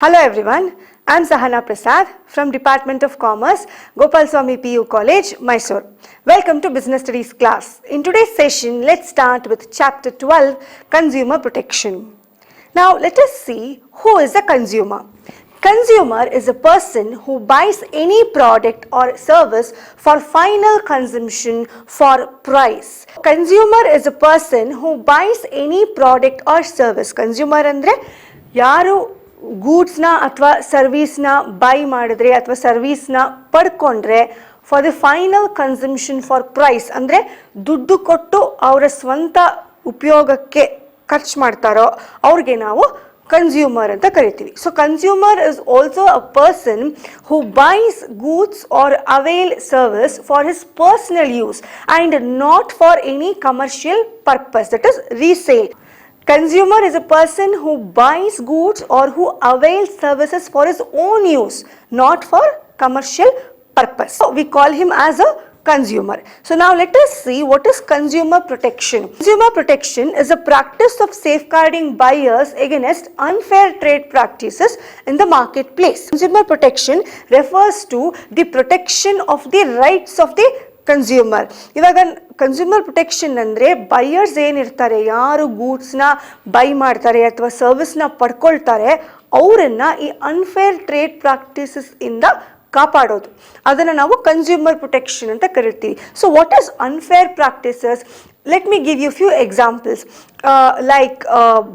Hello everyone, I am Sahana Prasad from Department of Commerce, Gopalswamy PU College, Mysore. Welcome to Business Studies class. In today's session, let's start with Chapter 12, Consumer Protection. Now let us see who is a consumer. Consumer is a person who buys any product or service for final consumption for price. Consumer is a person who buys any product or service. Consumer andre yaru ಗೂಡ್ಸ್ನ ಅಥವಾ ಸರ್ವೀಸ್ನ buy ಮಾಡಿದ್ರೆ ಅಥವಾ ಸರ್ವೀಸ್ನ ಪಡ್ಕೊಂಡ್ರೆ for the final consumption for price ಅಂದರೆ ದುಡ್ಡು ಕೊಟ್ಟು ಅವರ ಸ್ವಂತ ಉಪಯೋಗಕ್ಕೆ ಖರ್ಚು ಮಾಡ್ತಾರೋ ಅವ್ರಿಗೆ ನಾವು ಕನ್ಸ್ಯೂಮರ್ ಅಂತ ಕರಿತೀವಿ. So consumer is also a person who buys goods or avail service for his personal use and not for any commercial purpose, that is resale. Consumer is a person who buys goods or who avails services for his own use, not for commercial purpose. So we call him as a consumer. So now let us see what is consumer protection. Consumer protection is a practice of safeguarding buyers against unfair trade practices in the marketplace. Consumer protection refers to the protection of the rights of the consumer. ಇವಾಗ consumer protection ಅಂದರೆ buyers ಏನಿರ್ತಾರೆ, ಯಾರು ಗೂಡ್ಸ್ನ by ಮಾಡ್ತಾರೆ ಅಥವಾ ಸರ್ವಿಸ್ನ ಪಡ್ಕೊಳ್ತಾರೆ, ಅವರನ್ನು ಈ unfair trade practices ಇಂದ ಕಾಪಾಡೋದು, ಅದನ್ನು ನಾವು ಕನ್ಸ್ಯೂಮರ್ ಪ್ರೊಟೆಕ್ಷನ್ ಅಂತ ಕರಿತೀವಿ. So what is unfair practices? Let me give you a few examples like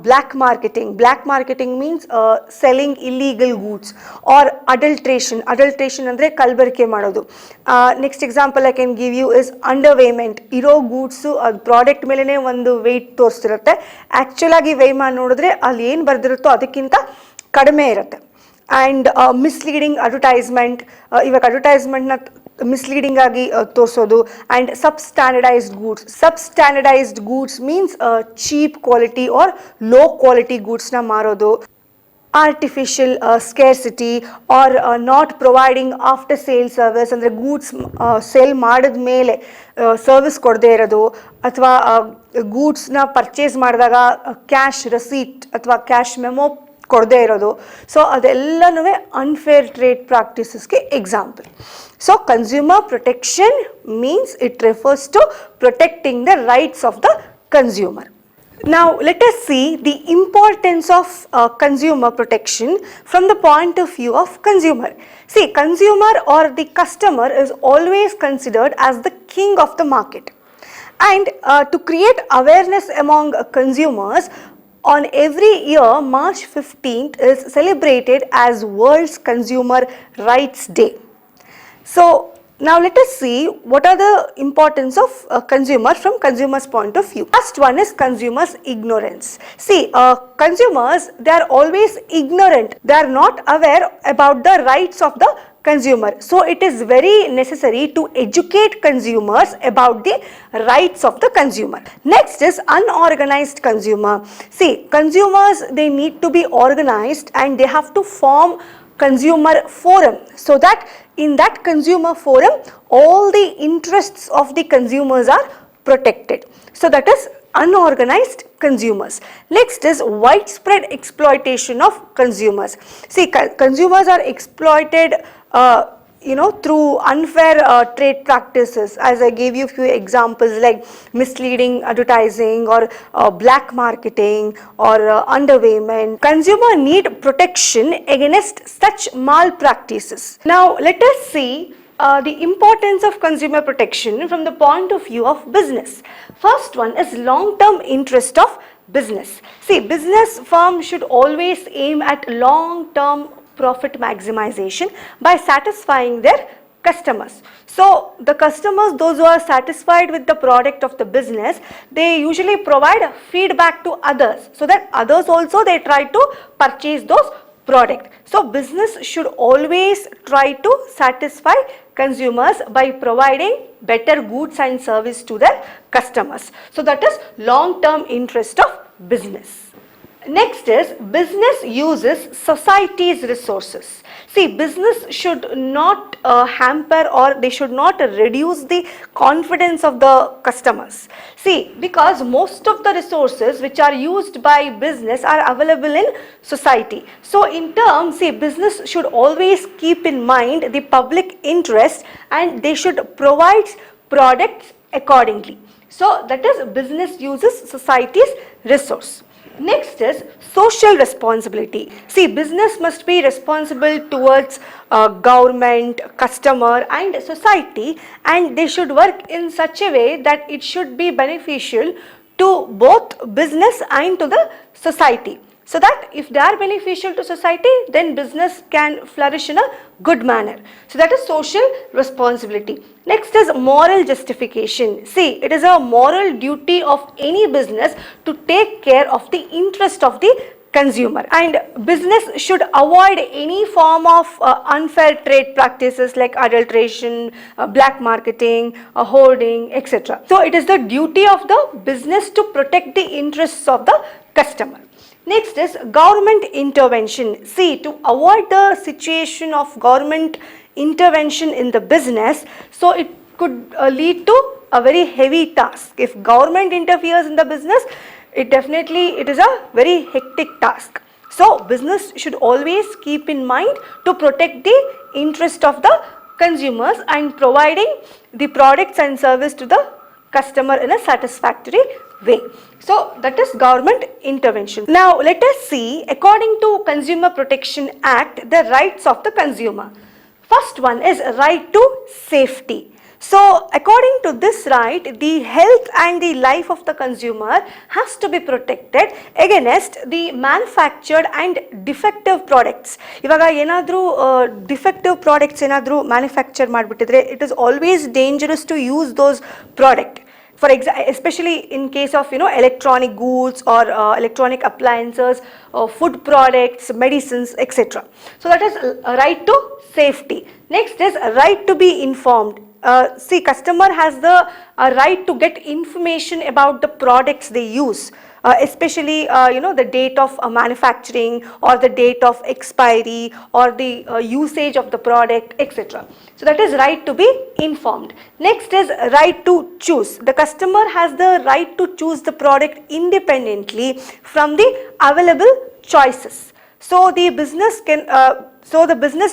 black marketing. Black marketing means selling illegal goods or adulteration. Adulteration andre kalbarke madodu. Next example I can give you is underweighment. Iro goods product melene ಒಂದು weight ತೋರಿಸ್ತಿರುತ್ತೆ, actual ಆಗಿ weigh ಮಾಡಿ ನೋಡಿದ್ರೆ ಅಲ್ಲಿ ಏನು ಬರ್ದಿರುತ್ತೋ ಅದಕ್ಕಿಂತ ಕಡಿಮೆ ಇರುತ್ತೆ. And misleading advertisement, ಇವಾಗ ಅಡ್ವರ್ಟೈಸ್ಮೆಂಟ್ನ ಮಿಸ್ಲೀಡಿಂಗ್ ಆಗಿ ತೋರಿಸೋದು. And substandardised goods means cheap quality or low quality ಗೂಡ್ಸ್ನ ಮಾರೋದು. Artificial scarcity or not providing after sale service, ಅಂದರೆ ಗೂಡ್ಸ್ ಸೇಲ್ ಮಾಡಿದ ಮೇಲೆ ಸರ್ವಿಸ್ ಕೊಡದೇ ಇರೋದು, ಅಥವಾ ಗೂಡ್ಸ್ನ ಪರ್ಚೇಸ್ ಮಾಡಿದಾಗ ಕ್ಯಾಶ್ ರೆಸೀಟ್ ಅಥವಾ ಕ್ಯಾಶ್ ಮೆಮೊ ಕೊಡದೇ ಇರೋದು. ಸೊ ಅದೆಲ್ಲನೂ ಅನ್ಫೇರ್ ಟ್ರೇಡ್ ಪ್ರಾಕ್ಟೀಸಸ್ಗೆ example. So consumer protection means it refers to protecting the rights of the consumer. Now let us see the importance of consumer protection from the point of view of consumer. See, consumer or the customer is always considered as the king of the market. And to create awareness among consumers, on every year, March 15th is celebrated as World's Consumer Rights Day. So now let us see what are the importance of consumer from consumer's point of view. First one is consumers' ignorance. See, consumers, they are always ignorant. They are not aware about the rights of the consumer. So it is very necessary to educate consumers about the rights of the consumer. Next is unorganized consumer. See, consumers, they need to be organized and they have to form consumer forum, so that in that consumer forum all the interests of the consumers are protected. So that is unorganized consumers. Next is widespread exploitation of consumers. See, consumers are exploited through unfair trade practices. As I gave you a few examples like misleading advertising or black marketing or underweighment. Consumer need protection against such malpractices. Now let us see the importance of consumer protection from the point of view of business. First one is long-term interest of business. See, business firm should always aim at long-term profit maximization by satisfying their customers. So the customers, those who are satisfied with the product of the business, they usually provide feedback to others, so that others also they try to purchase those product. So business should always try to satisfy consumers by providing better goods and service to their customers. So that is long term interest of business. Next is business uses society's resources. See, business should not hamper or they should not reduce the confidence of the customers. See, because most of the resources which are used by business are available in society. So in terms, see, business should always keep in mind the public interest and they should provide products accordingly. So that is business uses society's resource. Next is social responsibility. See, business must be responsible towards government, customer and society, and they should work in such a way that it should be beneficial to both business and to the society. So that if they are beneficial to society, then business can flourish in a good manner. So that is social responsibility. Next is moral justification. See, it is a moral duty of any business to take care of the interest of the consumer, and business should avoid any form of unfair trade practices like adulteration, black marketing, hoarding, etc. So it is the duty of the business to protect the interests of the customer. Next is government intervention. See, to avoid the situation of government intervention in the business, so it could lead to a very heavy task. If government interferes in the business, it is a very hectic task. So business should always keep in mind to protect the interest of the consumers and providing the products and service to the customer in a satisfactory way. So that is government intervention. Now let us see, according to Consumer Protection Act, the rights of the consumer. First one is right to safety. So according to this right, the health and the life of the consumer has to be protected against the manufactured and defective products. Ivaga yenadru defective products yenadru manufacture madbitidre, it is always dangerous to use those products. For example, especially in case of electronic goods or electronic appliances, food products, medicines, etc. So that is a right to safety. Next is a right to be informed. See, customer has the right to get information about the products they use, especially the date of manufacturing or the date of expiry or the usage of the product, etc. So that is right to be informed. Next is right to choose. The customer has the right to choose the product independently from the available choices. So the business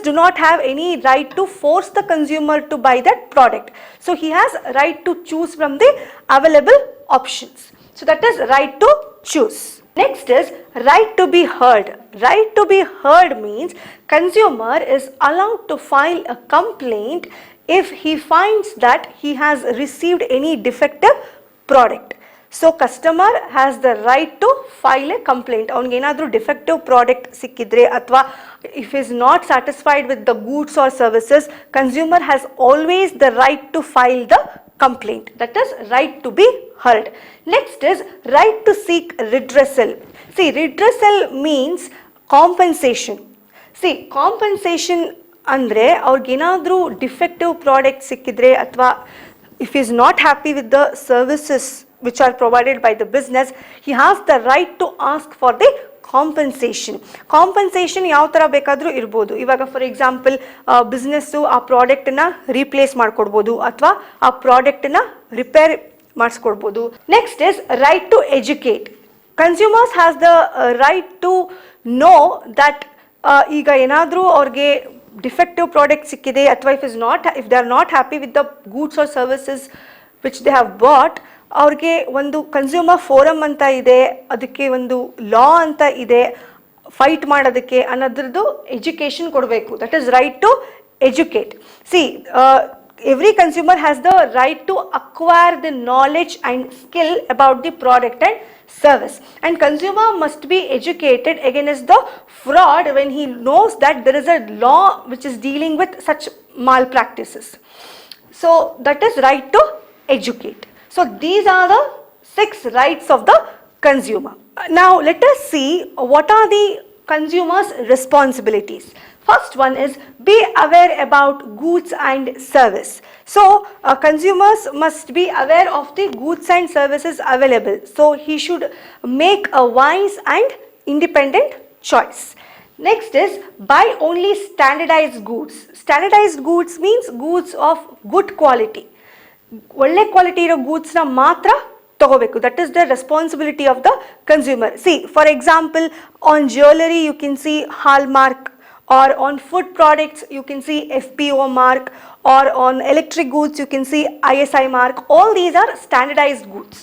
do not have any right to force the consumer to buy that product. So he has right to choose from the available options. So that is right to choose. Next is right to be heard. Right to be heard means consumer is allowed to file a complaint if he finds that he has received any defective product. So customer has the right to file a complaint. Avನಿಗೆ ಏನಾದರೂ defective product ಸಿಕ್ಕಿದ್ರೆ ಅಥವಾ if he is not satisfied with the goods or services, consumer has always the right to file the complaint. That is right to be heard. Next is right to seek redressal. See, redressal means compensation. See, compensation ಅಂದ್ರೆ ಅವ್ರಿಗೆ ಏನಾದರೂ defective product ಸಿಕ್ಕಿದ್ರೆ ಅಥವಾ if he is not happy with the services which are provided by the business, he has the right to ask for the compensation. Compensation ಯಾವ ಥರ ಬೇಕಾದರೂ ಇರ್ಬೋದು. ಇವಾಗ ಫಾರ್ ಎಕ್ಸಾಂಪಲ್ ಬಿಸ್ನೆಸ್ಸು ಆ ಪ್ರಾಡಕ್ಟನ್ನ ರೀಪ್ಲೇಸ್ ಮಾಡ್ಕೊಡ್ಬೋದು ಅಥವಾ ಆ ಪ್ರಾಡಕ್ಟನ್ನ ರಿಪೇರ್ ಮಾಡಿಸ್ಕೊಡ್ಬೋದು. Next is right to educate. Consumers has the right to know that ಈಗ ಏನಾದರೂ ಅವ್ರಿಗೆ ಡಿಫೆಕ್ಟಿವ್ ಪ್ರಾಡಕ್ಟ್ ಸಿಕ್ಕಿದೆ ಅಥವಾ if they are not happy with the goods or services which they have bought, ಅವ್ರಿಗೆ ಒಂದು ಕನ್ಸ್ಯೂಮರ್ ಫೋರಮ್ ಅಂತ ಇದೆ, ಅದಕ್ಕೆ ಒಂದು ಲಾ ಅಂತ ಇದೆ ಫೈಟ್ ಮಾಡೋದಕ್ಕೆ ಅನ್ನೋದ್ರದ್ದು ಎಜುಕೇಷನ್ ಕೊಡಬೇಕು. That is right to educate. See, every consumer has the right to acquire the knowledge and skill about the product and service, and consumer must be educated against the fraud when he knows that there is a law which is dealing with such malpractices. So that is right to educate. So these are the 6 rights of the consumer. Now let us see what are the consumer's responsibilities. First one is be aware about goods and service. So consumers must be aware of the goods and services available. So he should make a wise and independent choice. Next is buy only standardized goods. Standardized goods means goods of good quality. ಒಳ್ಳೆ quality ಇರೋ ಗೂಡ್ಸ್ನ ಮಾತ್ರ ತಗೋಬೇಕು. That is the responsibility of the consumer. See for example on jewellery you can see hallmark, or on food products you can see FPO mark, or on electric goods you can see ISI mark. All these are standardized goods.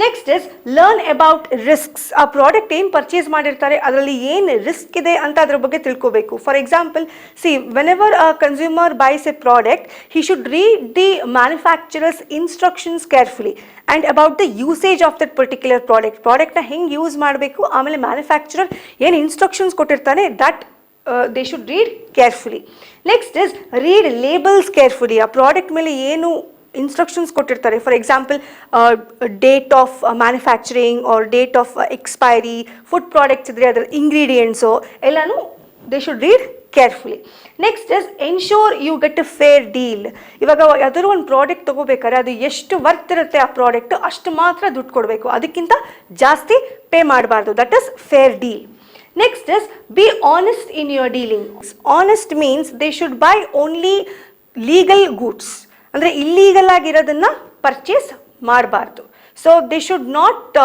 Next is learn about risks. ಆ product ಏನು purchase ಮಾಡಿರ್ತಾರೆ ಅದರಲ್ಲಿ ಏನು risk ಇದೆ ಅಂತ ಅದ್ರ ಬಗ್ಗೆ ತಿಳ್ಕೋಬೇಕು. For example C whenever a consumer byes A product he should read the manufacturer's instructions carefully and about the usage of that particular product. ಪ್ರಾಡಕ್ಟ್ನ ಹೆಂಗೆ ಯೂಸ್ ಮಾಡಬೇಕು, ಆಮೇಲೆ ಮ್ಯಾನುಫ್ಯಾಕ್ಚರರ್ ಏನು ಇನ್ಸ್ಟ್ರಕ್ಷನ್ಸ್ ಕೊಟ್ಟಿರ್ತಾನೆ that they should read carefully. Next is read labels carefully. ಆ product ಮೇಲೆ ಏನು instructions ಕೊಟ್ಟಿರ್ತಾರೆ, for example date of manufacturing or date of expiry, food products ಇದ್ದರೆ ಅದರ ಇಂಗ್ರೀಡಿಯೆಂಟ್ಸು ಎಲ್ಲನೂ they should read carefully. Next is ensure you get a fair deal. ಇವಾಗ ಯಾವ್ದಾದ್ರು ಒಂದು ಪ್ರಾಡಕ್ಟ್ ತೊಗೋಬೇಕಾದ್ರೆ ಅದು ಎಷ್ಟು ವರ್ತ್ ಇರುತ್ತೆ ಆ ಪ್ರಾಡಕ್ಟ್ ಅಷ್ಟು ಮಾತ್ರ ದುಡ್ಡು ಕೊಡಬೇಕು, ಅದಕ್ಕಿಂತ ಜಾಸ್ತಿ ಪೇ ಮಾಡಬಾರ್ದು. That is fair deal. Next is be honest in your dealings. Honest means they should buy only legal goods. ಅಂದರೆ ಇಲ್ಲೀಗಲ್ ಆಗಿರೋದನ್ನು ಪರ್ಚೇಸ್ ಮಾಡಬಾರ್ದು. So they should not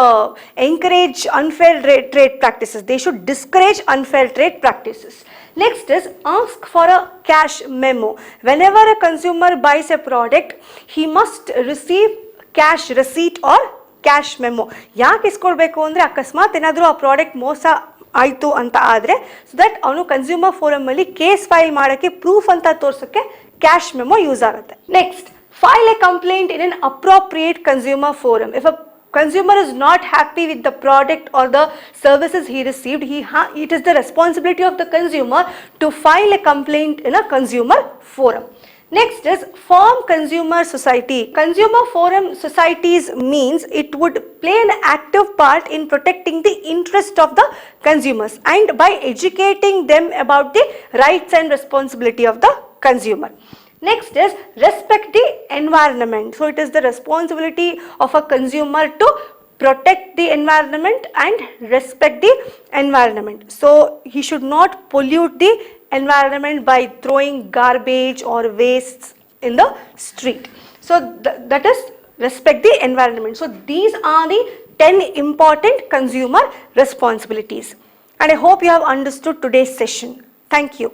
encourage unfair trade practices. They should discourage unfair trade practices. Next is ask for a cash memo. Whenever a consumer buys a product, he must receive cash receipt or cash memo. ಯಾಕೆ ಇಸ್ಕೊಳ್ಬೇಕು ಅಂದರೆ ಅಕಸ್ಮಾತ್ ಏನಾದರೂ ಆ product ಮೋಸ ಆಯಿತು ಅಂತ ಆದರೆ so that ಅವನು ಕನ್ಸ್ಯೂಮರ್ ಫೋರಮಲ್ಲಿ ಕೇಸ್ ಫೈಲ್ ಮಾಡೋಕ್ಕೆ ಪ್ರೂಫ್ ಅಂತ ತೋರ್ಸೋಕ್ಕೆ ಕ್ಯಾಶ್ ಮೆಮೊ ಯೂಸ್ ಆಗುತ್ತೆ. Next file A complaint in N appropriate consumer forum. If a consumer is not happy with the product or the services he received, it is the responsibility of the consumer to file a complaint in a consumer forum. Next is form consumer society. Consumer forum societies means it would play an active part in protecting the interest of the consumers and by educating them about the rights and responsibility of the consumer. Next is respect the environment. So it is the responsibility of a consumer to protect the environment and respect the environment. So he should not pollute the environment by throwing garbage or wastes in the street. So that is respect the environment. So these are the 10 important consumer responsibilities. And I hope you have understood today's session. Thank you.